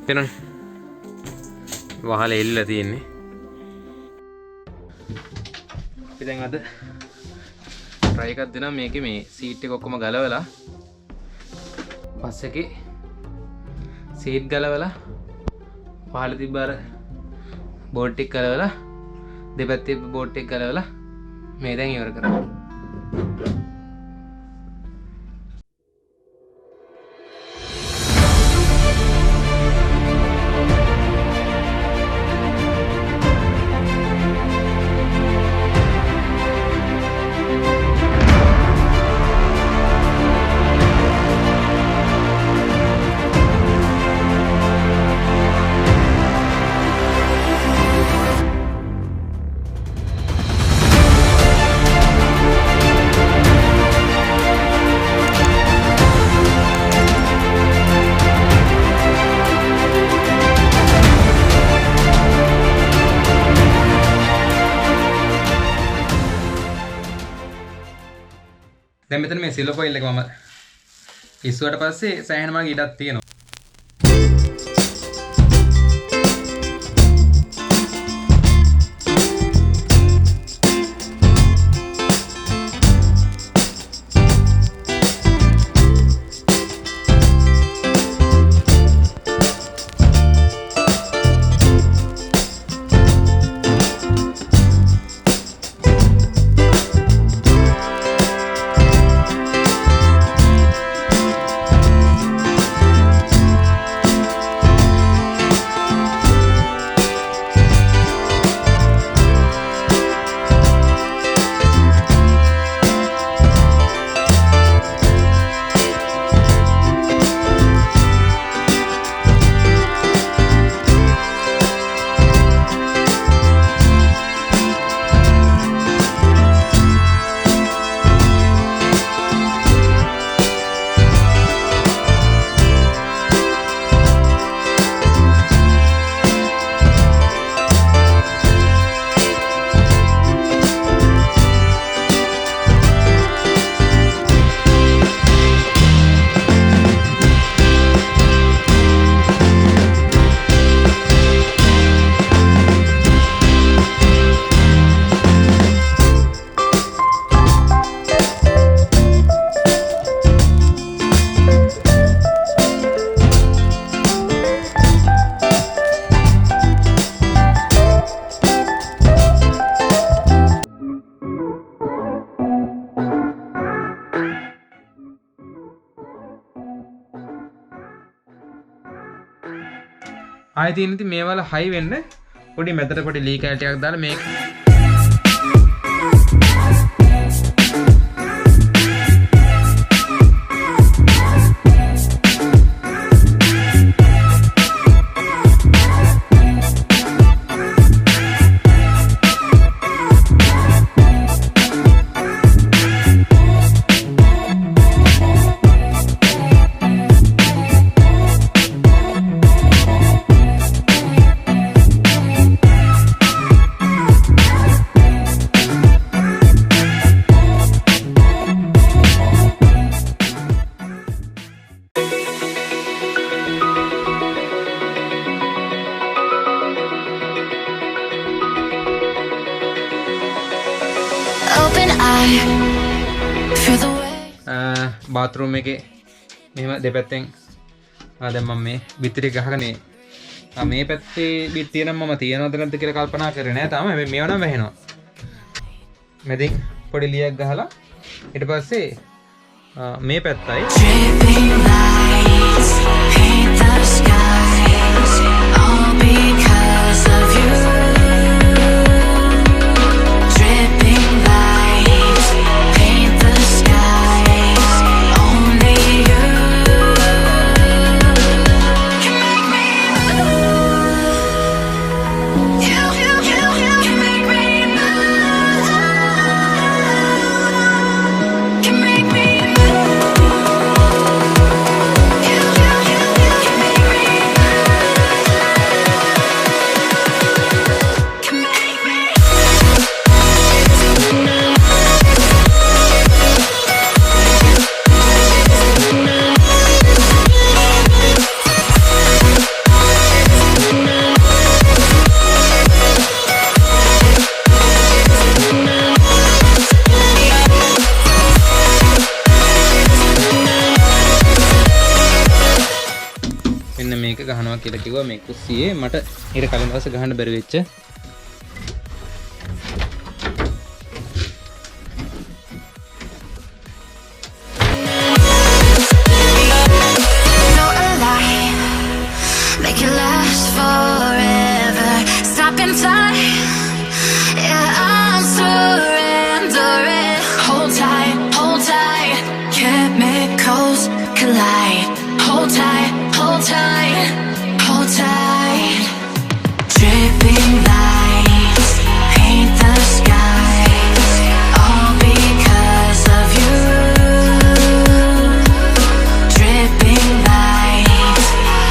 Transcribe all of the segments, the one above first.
පේනවනේ. වහලේ එල්ලලා තියෙන්නේ. අපි දැන් අද try එකක් දෙනවා මේකේ මේ සීට් එක ඔක්කොම ගලවලා පස්සේකේ සීට් ගලවලා පහළ තිබ්බ අර බෝඩ් එක ගලවලා දෙපැත්තේ බෝඩ් එක ගලවලා මේ දැන් ඉවර කරනවා. දැන් මෙතන මේ සිල්වර් ෆොයිල් එක මම ඉස්සුවට පස්සේ සෑහෙන මාගේ ඉඩක් තියෙනවා. ආයෙ තියෙන ඉතින් මේවල හයි වෙන්න පොඩි මැදට පොඩි ලී කැල් ටිකක් දාලා මේක bathroom එකේ මෙහෙම දෙපැත්තෙන් දැන් මම මේ බිත්තිරි ගහගෙන මේ පැත්තේ බිත්තිය නම් මම තියනවද නැද්ද කියලා කල්පනා කරේ නෑ තාම. හැබැයි මේව නම් වැහෙනවා. මෙදින් පොඩි ලියක් ගහලා ඊට පස්සේ මේ පැත්තයි ගහනවා කියලා කිව්වා මේ කුස්සියේ මට ඊට කලින් දවසේ ගහන්න බැරි වෙච්ච Make it last forever. Stop in time. Yeah, I'm surrendering. Hold tight. Chemicals collide. Hold tight. Dripping lights paint the skies. All because of you. Dripping lights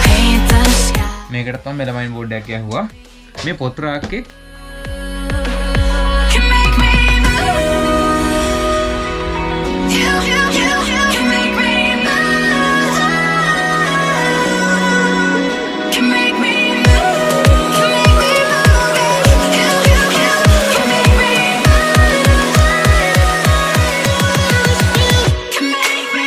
paint the sky. මේකට තමයි මෙලමයින් බෝඩ් එකක් යහුවා මේ පොත් රාක්කේ Can make me move. You can make me move. Can make me move. Can make me move. You can make me move. Can make me.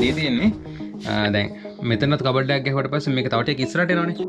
දී තියෙන්නේ දැන් මෙතනත් cupboard එකක් ගහුවට පස්සේ මේක තව ටිකක් ඉස්සරහට එනවනේ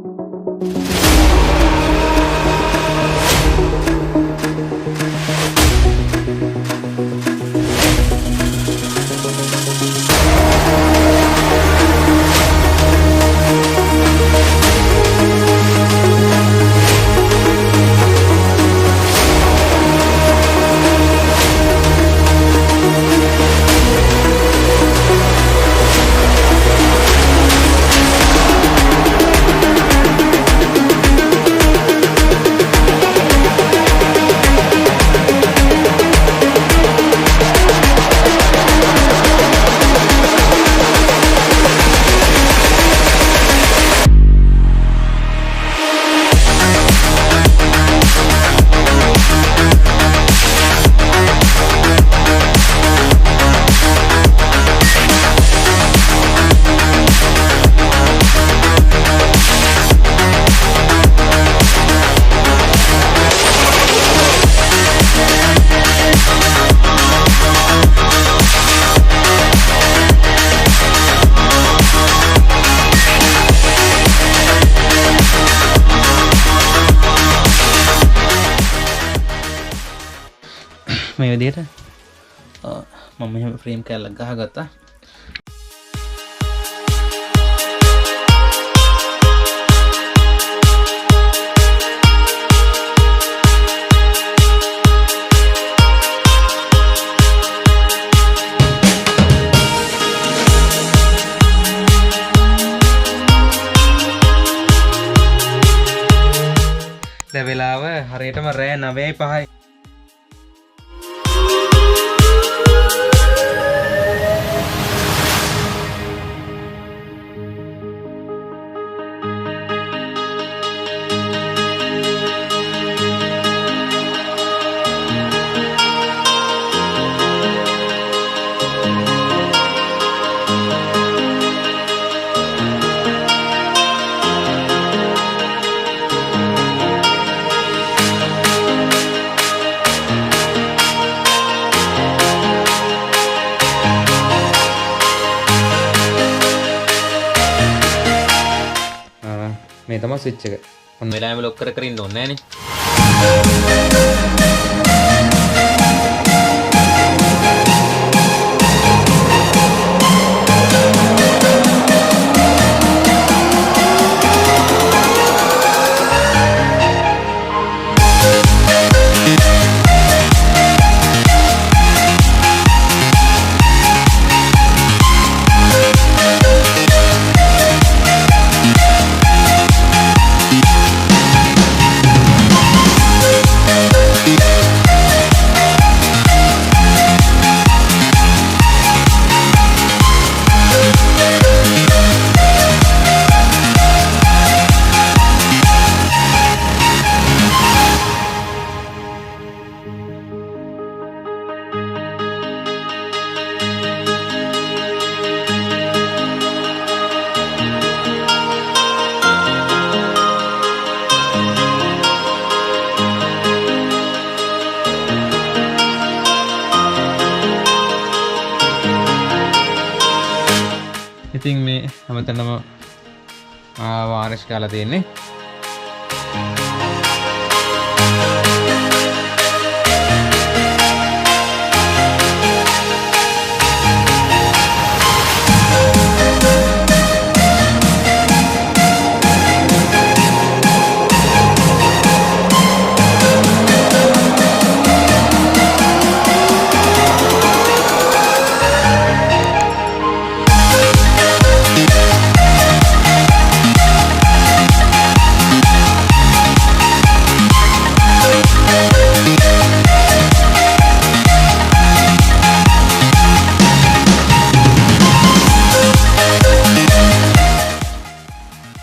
මේ විදිහට මම මෙහෙම ෆ්‍රේම් කැල්ලක් ගහගත්තා දැන් වෙලාව හරියටම රෑ 9:05යි මේ තමයි ස්විච් එක. ඔන්න වෙලාවෙම ලොක් කර ඉන්න ඕනේ නෑනේ. ඉතින් මේ හැමතැනම වාරෂ් කාලා තියෙන්නේ.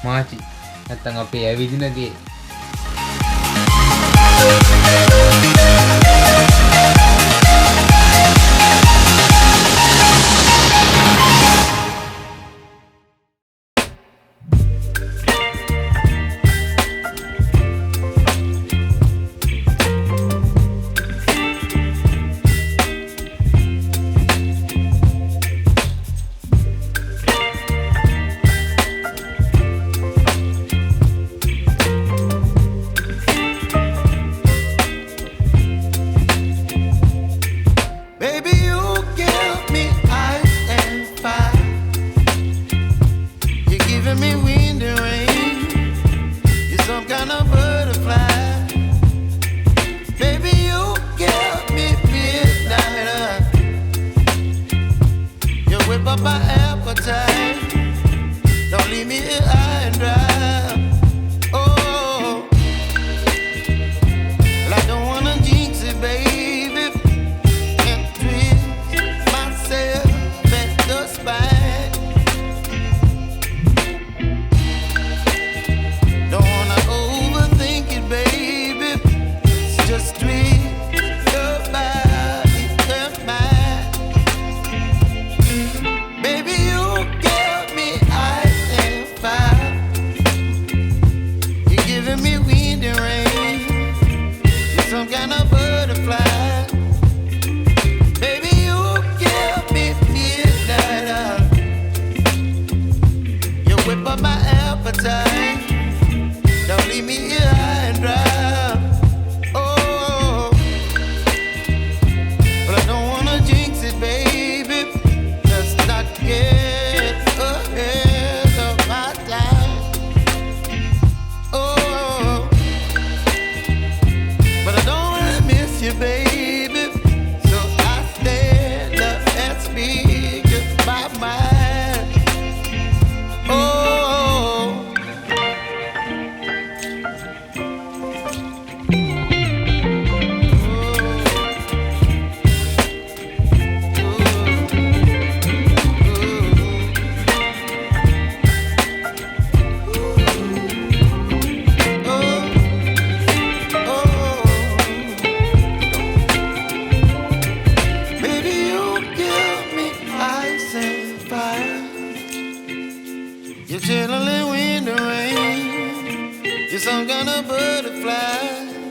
Machi නැත්තම් අපේ ඇවිදිනදී You're chilling in the rain. You're some kind of butterfly.